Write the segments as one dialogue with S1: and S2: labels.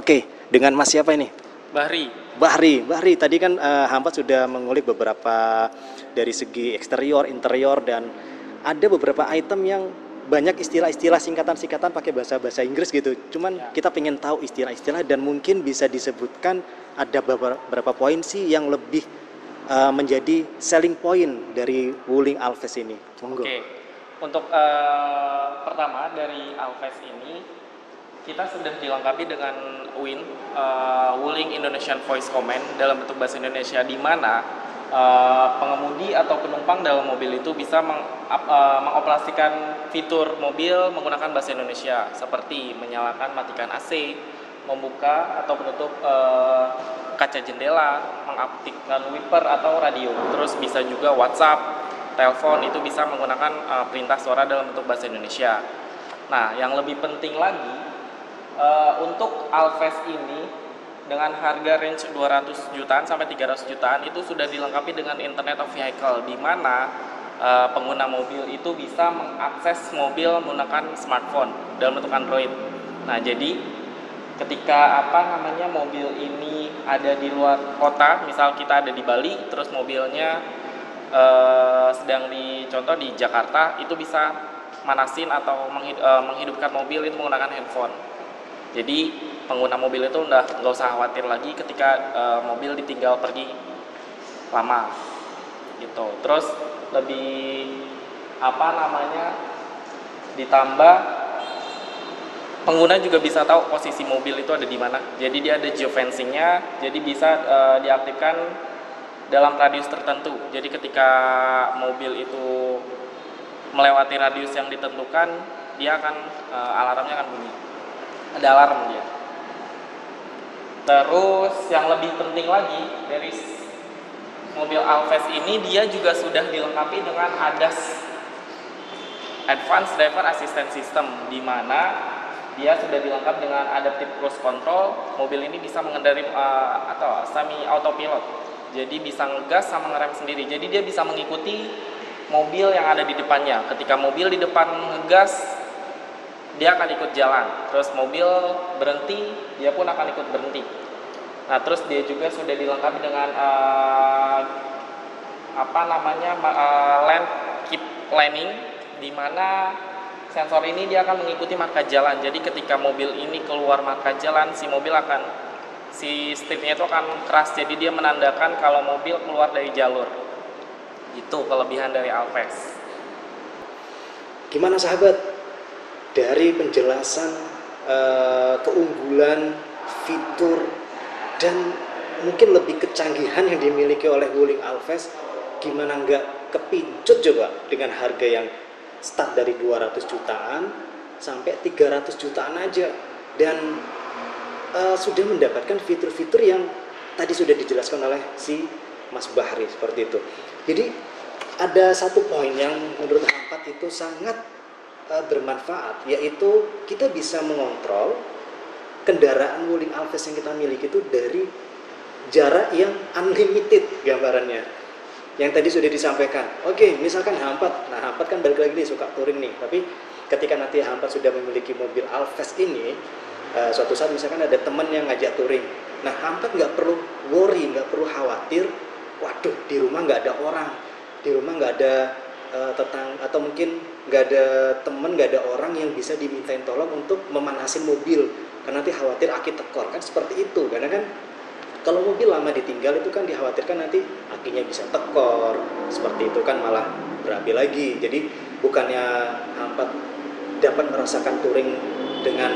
S1: Oke, dengan Mas siapa ini?
S2: Bahri.
S1: Bahri. Tadi kan Hampat sudah mengulik beberapa dari segi eksterior, interior, dan ada beberapa item yang banyak istilah-istilah singkatan-singkatan pakai bahasa Inggris gitu. Cuman kita pengen tahu istilah-istilah dan mungkin bisa disebutkan ada beberapa poin sih yang lebih menjadi selling point dari Wuling Alves ini. Monggo.
S2: Oke. Untuk pertama dari Alves ini kita sudah dilengkapi dengan Wuling Indonesian Voice Command dalam bentuk bahasa Indonesia, di mana pengemudi atau penumpang dalam mobil itu bisa mengoperasikan fitur mobil menggunakan bahasa Indonesia, seperti menyalakan matikan AC, membuka atau menutup kaca jendela, mengaktifkan wiper atau radio. Terus bisa juga WhatsApp, telepon, itu bisa menggunakan perintah suara dalam bentuk bahasa Indonesia. Nah, yang lebih penting lagi, untuk Alves ini dengan harga range 200 jutaan sampai 300 jutaan itu sudah dilengkapi dengan Internet of Vehicle, di mana pengguna mobil itu bisa mengakses mobil menggunakan smartphone dalam bentuk Android. Nah, jadi ketika mobil ini ada di luar kota, misal kita ada di Bali, terus mobilnya sedang dicontoh di Jakarta, itu bisa manasin atau menghidupkan mobil itu menggunakan handphone. Jadi pengguna mobil itu nggak usah khawatir lagi ketika mobil ditinggal pergi lama gitu. Terus lebih ditambah pengguna juga bisa tahu posisi mobil itu ada di mana. Jadi dia ada geofencingnya, jadi bisa diaktifkan dalam radius tertentu. Jadi ketika mobil itu melewati radius yang ditentukan, dia akan alarmnya akan bunyi. Ada alarm dia. Terus yang lebih penting lagi dari mobil Alves ini, dia juga sudah dilengkapi dengan ADAS, Advanced Driver Assistance System, di mana dia sudah dilengkapi dengan Adaptive Cruise Control. Mobil ini bisa mengendari atau semi autopilot. Jadi bisa ngegas sama ngerem sendiri. Jadi dia bisa mengikuti mobil yang ada di depannya. Ketika mobil di depan ngegas, dia akan ikut jalan. Terus mobil berhenti, dia pun akan ikut berhenti. Nah, terus dia juga sudah dilengkapi dengan lane keep laning, di mana sensor ini dia akan mengikuti marka jalan. Jadi ketika mobil ini keluar marka jalan, si stripnya itu akan keras. Jadi dia menandakan kalau mobil keluar dari jalur. Itu kelebihan dari Alves.
S1: Gimana sahabat? Dari penjelasan keunggulan, fitur, dan mungkin lebih kecanggihan yang dimiliki oleh Wuling Alves, gimana nggak kepincut coba dengan harga yang start dari 200 jutaan sampai 300 jutaan aja, dan sudah mendapatkan fitur-fitur yang tadi sudah dijelaskan oleh si Mas Bahri seperti itu. Jadi ada satu poin yang menurut Hampat itu sangat bermanfaat, yaitu kita bisa mengontrol kendaraan Wuling Alves yang kita miliki itu dari jarak yang unlimited gambarannya, yang tadi sudah disampaikan. Oke, misalkan Hampat kan balik lagi nih suka touring nih, tapi ketika nanti Hampat sudah memiliki mobil Alves ini, suatu saat misalkan ada teman yang ngajak touring, nah Hampat nggak perlu worry, nggak perlu khawatir, waduh di rumah nggak ada orang, di rumah nggak ada atau mungkin nggak ada temen, nggak ada orang yang bisa dimintain tolong untuk memanasin mobil, karena nanti khawatir aki tekor, kan seperti itu. Karena kan kalau mobil lama ditinggal itu kan dikhawatirkan nanti akinya bisa tekor, seperti itu kan malah berapi lagi. Jadi bukannya Hampat dapat merasakan touring dengan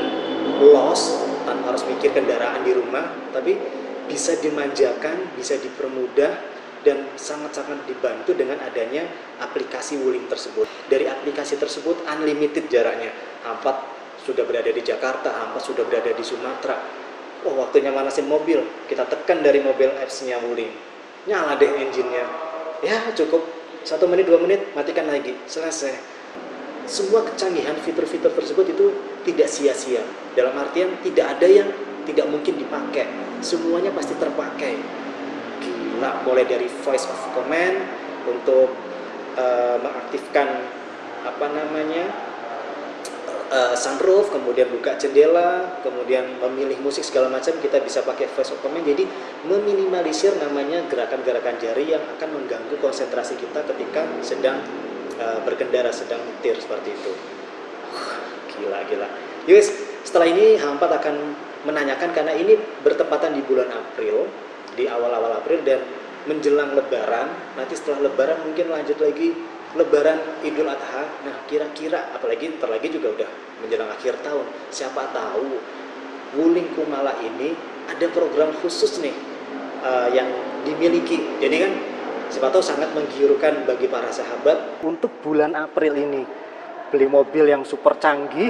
S1: loss tanpa harus mikir kendaraan di rumah, tapi bisa dimanjakan, bisa dipermudah, dan sangat-sangat dibantu dengan adanya aplikasi Wuling tersebut. Dari aplikasi tersebut unlimited jaraknya. Hampat sudah berada di Jakarta, Hampat sudah berada di Sumatera. Oh, waktunya manasin mobil, kita tekan dari mobil apps-nya Wuling, nyala deh engine-nya. Ya cukup 1 menit 2 menit, matikan lagi, selesai. Semua kecanggihan fitur-fitur tersebut itu tidak sia-sia. Dalam artian tidak ada yang tidak mungkin dipakai, semuanya pasti terpakai. Gila, mulai dari voice of command untuk mengaktifkan sunroof, kemudian buka jendela, kemudian memilih musik segala macam, kita bisa pakai voice of command. Jadi meminimalisir namanya gerakan-gerakan jari yang akan mengganggu konsentrasi kita ketika sedang berkendara, sedang nyetir seperti itu. Gila. Yus, setelah ini H4 akan menanyakan, karena ini bertepatan di bulan April, di awal-awal April dan menjelang Lebaran. Nanti setelah Lebaran mungkin lanjut lagi Lebaran Idul Adha. Nah, kira-kira apalagi terlagi juga udah menjelang akhir tahun. Siapa tahu Wuling Kumala ini ada program khusus nih yang dimiliki. Jadi kan siapa tahu sangat menggiurkan bagi para sahabat untuk bulan April ini beli mobil yang super canggih,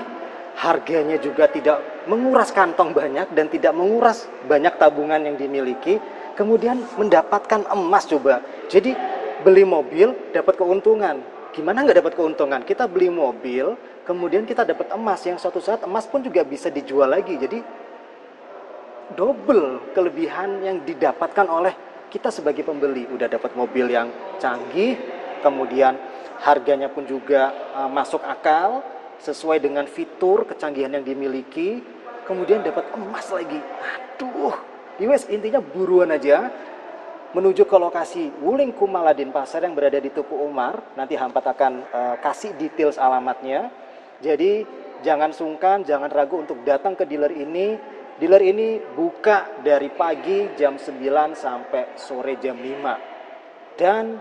S1: harganya juga tidak menguras kantong banyak dan tidak menguras banyak tabungan yang dimiliki, kemudian mendapatkan emas coba. Jadi beli mobil dapat keuntungan. Gimana nggak dapat keuntungan? Kita beli mobil, kemudian kita dapat emas yang suatu saat emas pun juga bisa dijual lagi. Jadi double kelebihan yang didapatkan oleh kita sebagai pembeli. Udah dapat mobil yang canggih, kemudian harganya pun juga masuk akal, sesuai dengan fitur kecanggihan yang dimiliki, kemudian dapat emas lagi. Aduh, Yowes, intinya buruan aja menuju ke lokasi Wuling Kumala Denpasar yang berada di Tuku Umar. Nanti H4 akan kasih details alamatnya. Jadi jangan sungkan, jangan ragu untuk datang ke dealer ini. Dealer ini buka dari pagi jam 9 sampai sore jam 5. Dan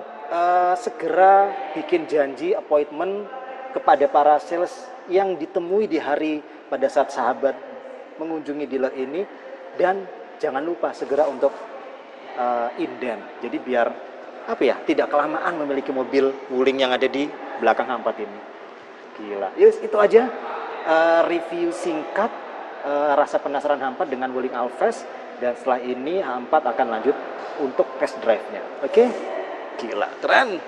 S1: segera bikin janji appointment kepada para sales yang ditemui di hari pada saat sahabat mengunjungi dealer ini. Dan jangan lupa segera untuk inden. Jadi biar tidak kelamaan memiliki mobil Wuling yang ada di belakang H4 ini. Gila. Yes, itu aja review singkat rasa penasaran H4 dengan Wuling Alphest, dan setelah ini H4 akan lanjut untuk test drive-nya. Oke? Gila, keren.